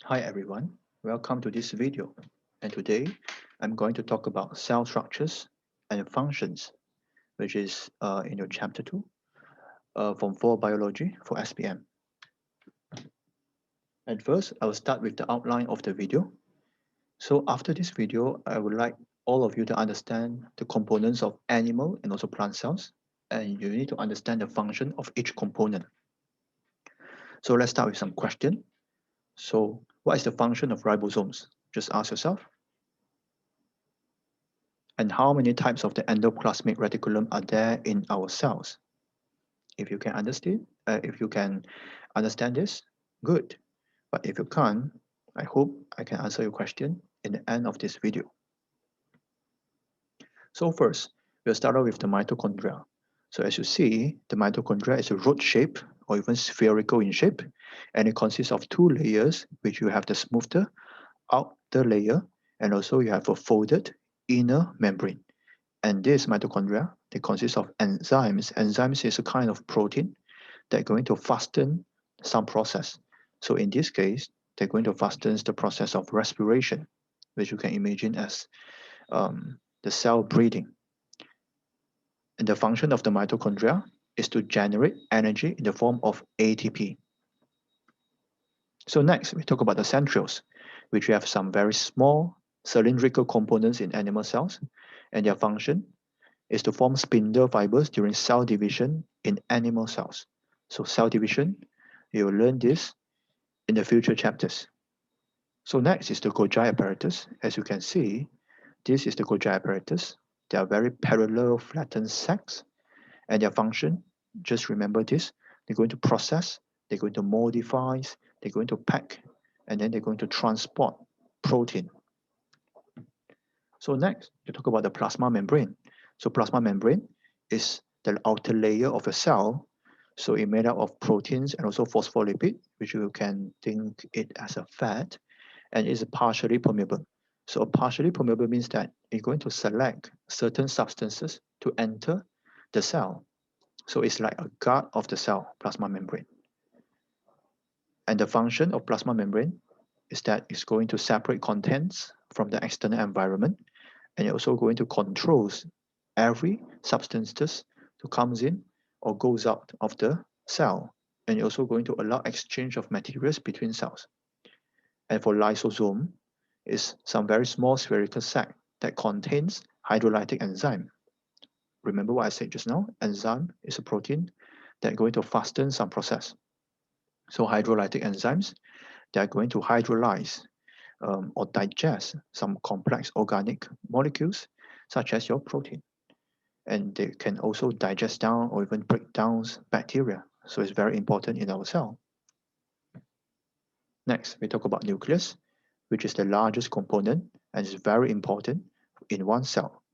Hi everyone, welcome to this video. And today I'm going to talk about cell structures and functions, which is in your chapter 2 from 4 biology for SPM. And first, I will start with the outline of the video. So after this video, I would like all of you to understand the components of animal and also plant cells, and you need to understand the function of each component. So let's start with some question. So what is the function of ribosomes? Just ask yourself. And how many types of the endoplasmic reticulum are there in our cells? If you can understand this, good. But if you can't, I hope I can answer your question in the end of this video. So first, we'll start off with the mitochondria. So as you see, the mitochondria is a rod shape or even spherical in shape, and it consists of two layers, which you have the smoother outer layer, and also you have a folded inner membrane. And this mitochondria, they consist of enzymes. Enzymes is a kind of protein that are going to fasten some process. So in this case, they're going to fasten the process of respiration, which you can imagine as the cell breathing. And the function of the mitochondria is to generate energy in the form of ATP. So next, we talk about the centrioles, which have some very small cylindrical components in animal cells, and their function is to form spindle fibers during cell division in animal cells. So cell division, you will learn this in the future chapters. So next is the Golgi apparatus. As you can see, this is the Golgi apparatus. They are very parallel flattened sacs, and their function, just remember this, they're going to process, they're going to modify, they're going to pack, and then they're going to transport protein. So next, you talk about the plasma membrane. So plasma membrane is the outer layer of a cell. So it's made up of proteins and also phospholipid, which you can think it as a fat, and is partially permeable. So partially permeable means that it's going to select certain substances to enter the cell. So it's like a guard of the cell, plasma membrane. And the function of plasma membrane is that it's going to separate contents from the external environment, and it's also going to control every substances to comes in or goes out of the cell, and it's also going to allow exchange of materials between cells. And for lysosome, is some very small spherical sac that contains hydrolytic enzyme. Remember what I said just now? Enzyme is a protein that going to fasten some process. So hydrolytic enzymes, they are going to hydrolyze or digest some complex organic molecules such as your protein. And they can also digest down or even break down bacteria. So it's very important in our cell. Next, we talk about nucleus, which is the largest component and is very important in one cell.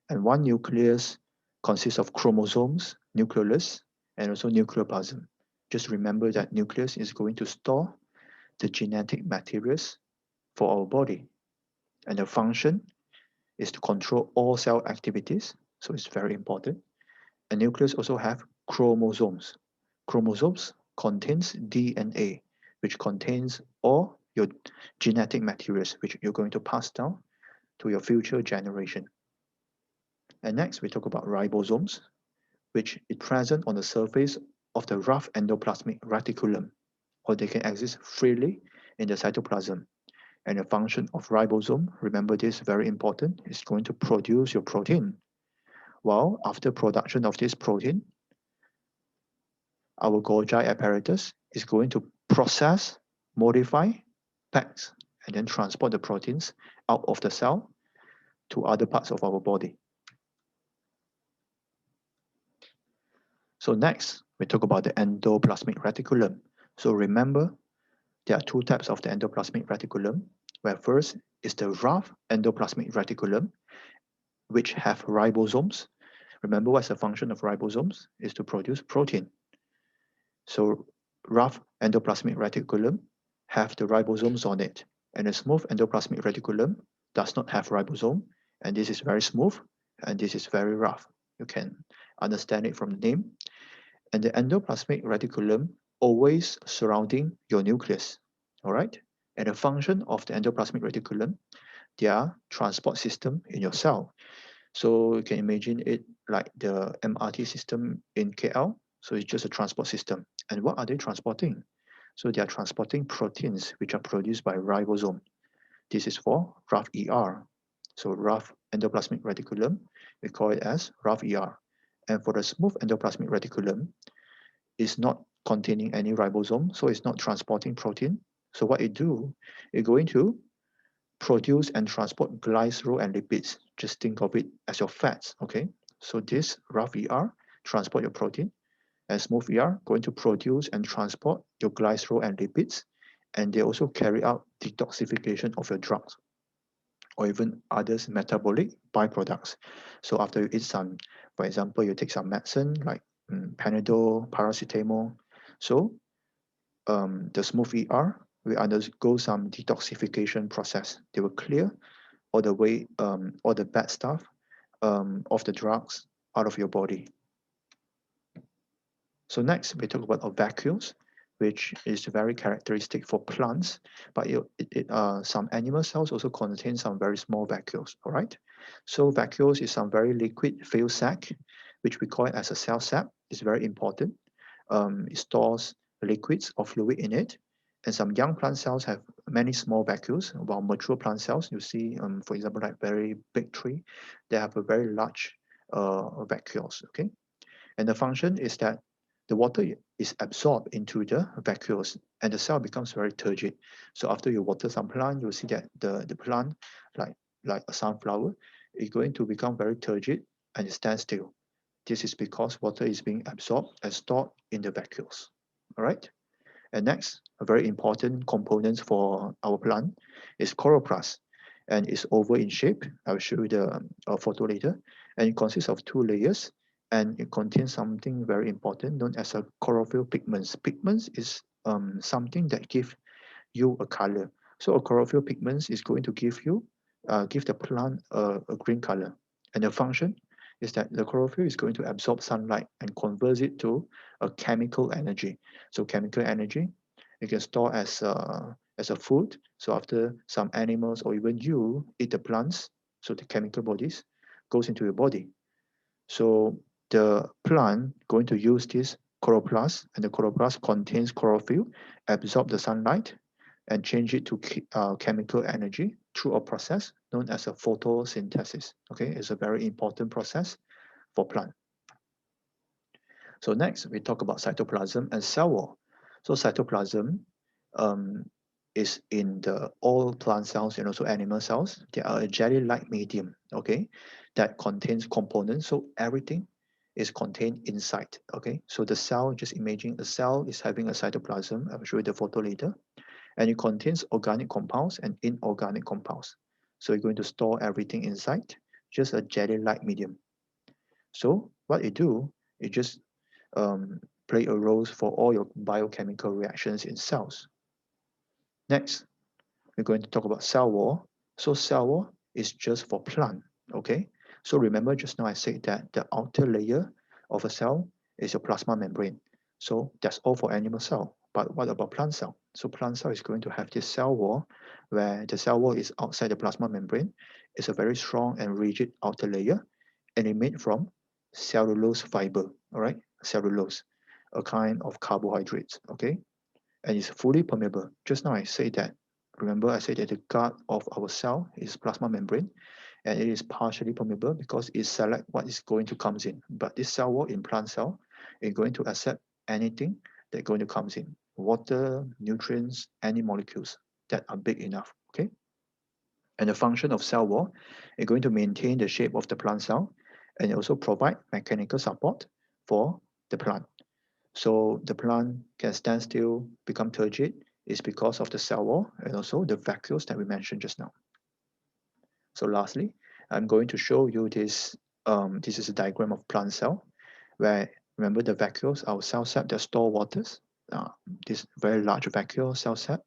And one nucleus consists of chromosomes, nucleolus, and also nucleoplasm. Just remember that nucleus is going to store the genetic materials for our body. And the function is to control all cell activities, so it's very important. And nucleus also have chromosomes. Chromosomes contains DNA, which contains all your genetic materials, which you're going to pass down to your future generation. And next, we talk about ribosomes, which is present on the surface of the rough endoplasmic reticulum, or they can exist freely in the cytoplasm. And the function of ribosome, remember this, very important, is going to produce your protein. Well, after production of this protein, our Golgi apparatus is going to process, modify, pack, and then transport the proteins out of the cell to other parts of our body. So next, we talk about the endoplasmic reticulum. So remember, there are two types of the endoplasmic reticulum, where first is the rough endoplasmic reticulum, which have ribosomes. Remember what's the function of ribosomes? Is to produce protein. So rough endoplasmic reticulum have the ribosomes on it, and a smooth endoplasmic reticulum does not have ribosome, and this is very smooth, and this is very rough. You can understand it from the name. And the endoplasmic reticulum always surrounding your nucleus, all right? And the function of the endoplasmic reticulum, they are transport system in your cell. So you can imagine it like the MRT system in KL. So it's just a transport system. And what are they transporting? So they are transporting proteins which are produced by ribosome. This is for rough ER. So rough endoplasmic reticulum, we call it as rough ER. And for the smooth endoplasmic reticulum, it's not containing any ribosome, so it's not transporting protein. So what it do, it's going to produce and transport glycerol and lipids. Just think of it as your fats, okay? So this rough ER transport your protein, and smooth ER going to produce and transport your glycerol and lipids, and they also carry out detoxification of your drugs or even others metabolic byproducts. So after you eat some, for example, you take some medicine like Panadol, paracetamol. So the smooth ER will undergo some detoxification process. They will clear all the way, all the bad stuff of the drugs out of your body. So next, we talk about vacuoles, which is very characteristic for plants, but some animal cells also contain some very small vacuoles, all right? So vacuoles is some very liquid filled sac, which we call it as a cell sap. It's very important. It stores liquids or fluid in it. And some young plant cells have many small vacuoles, while mature plant cells, you see, for example, like very big tree, they have a very large vacuoles, okay? And the function is that the water is absorbed into the vacuoles and the cell becomes very turgid. So after you water some plant, you'll see that the plant, like, like a sunflower, is going to become very turgid and stand still. This is because water is being absorbed and stored in the vacuoles. All right. And next, a very important component for our plant is chloroplast, and it's oval in shape. I'll show you the photo later. And it consists of two layers, and it contains something very important known as a chlorophyll pigments. Pigments is something that gives you a color. So a chlorophyll pigments is going to give the plant a green color. And the function is that the chlorophyll is going to absorb sunlight and convert it to a chemical energy. So chemical energy, you can store as a food. So after some animals or even you eat the plants, so the chemical bodies goes into your body. So the plant going to use this chloroplast, and the chloroplast contains chlorophyll, absorb the sunlight, and change it to chemical energy through a process known as a photosynthesis. Okay, it's a very important process for plant. So next, we talk about cytoplasm and cell wall. So cytoplasm um, is in the all plant cells and also animal cells. They are a jelly-like medium, okay, that contains components. So everything is contained inside, okay. So the cell, just imagine a cell is having a cytoplasm. I will show you the photo later. And it contains organic compounds and inorganic compounds. So you're going to store everything inside, just a jelly-like medium. So what it do, it just play a role for all your biochemical reactions in cells. Next, we're going to talk about cell wall. So cell wall is just for plant, okay? So remember just now I said that the outer layer of a cell is your plasma membrane. So that's all for animal cell. But what about plant cell? So plant cell is going to have this cell wall where the cell wall is outside the plasma membrane. It's a very strong and rigid outer layer, and it made from cellulose fiber, all right? Cellulose, a kind of carbohydrates, okay? And it's fully permeable. Just now I said that, remember I said that the gut of our cell is plasma membrane, and it is partially permeable because it select what is going to comes in. But this cell wall in plant cell is going to accept anything that going to comes in. Water, nutrients, any molecules that are big enough, okay? And the function of cell wall is going to maintain the shape of the plant cell and also provide mechanical support for the plant. So the plant can stand still, become turgid, is because of the cell wall and also the vacuoles that we mentioned just now. So lastly, I'm going to show you this. This is a diagram of plant cell, where remember the vacuoles, our cell sap that store waters. This very large vacuole cell sap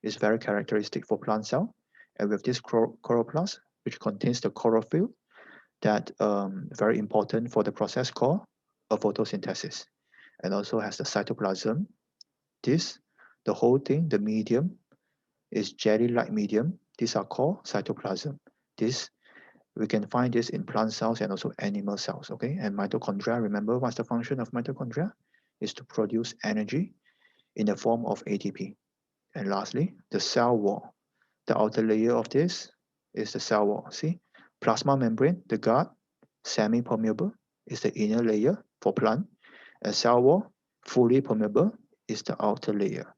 is very characteristic for plant cell, and with this chloroplast, which contains the chlorophyll, that very important for the process called a photosynthesis, and also has the cytoplasm. This, the whole thing, the medium, is jelly-like medium. These are called cytoplasm. We can find this in plant cells and also animal cells, okay? And mitochondria, remember what's the function of mitochondria? Is to produce energy in the form of ATP. And lastly, the cell wall. The outer layer of this is the cell wall. See, plasma membrane, the guard, semi-permeable, is the inner layer for plant. A cell wall, fully permeable, is the outer layer.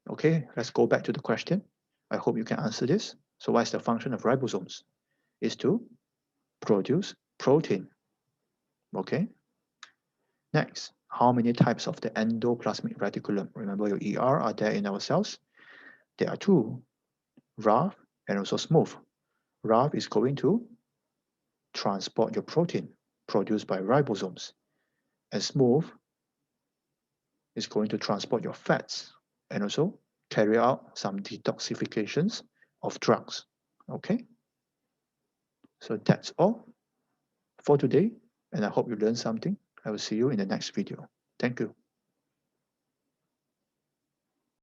Okay, let's go back to the question. I hope you can answer this. So what is the function of ribosomes? Is to produce protein. Okay. Next, how many types of the endoplasmic reticulum? Remember your ER are there in our cells? There are two, rough and also smooth. Rough is going to transport your protein produced by ribosomes. And smooth is going to transport your fats and also carry out some detoxifications of drugs. Okay? So that's all for today, and I hope you learned something. I will see you in the next video. Thank you.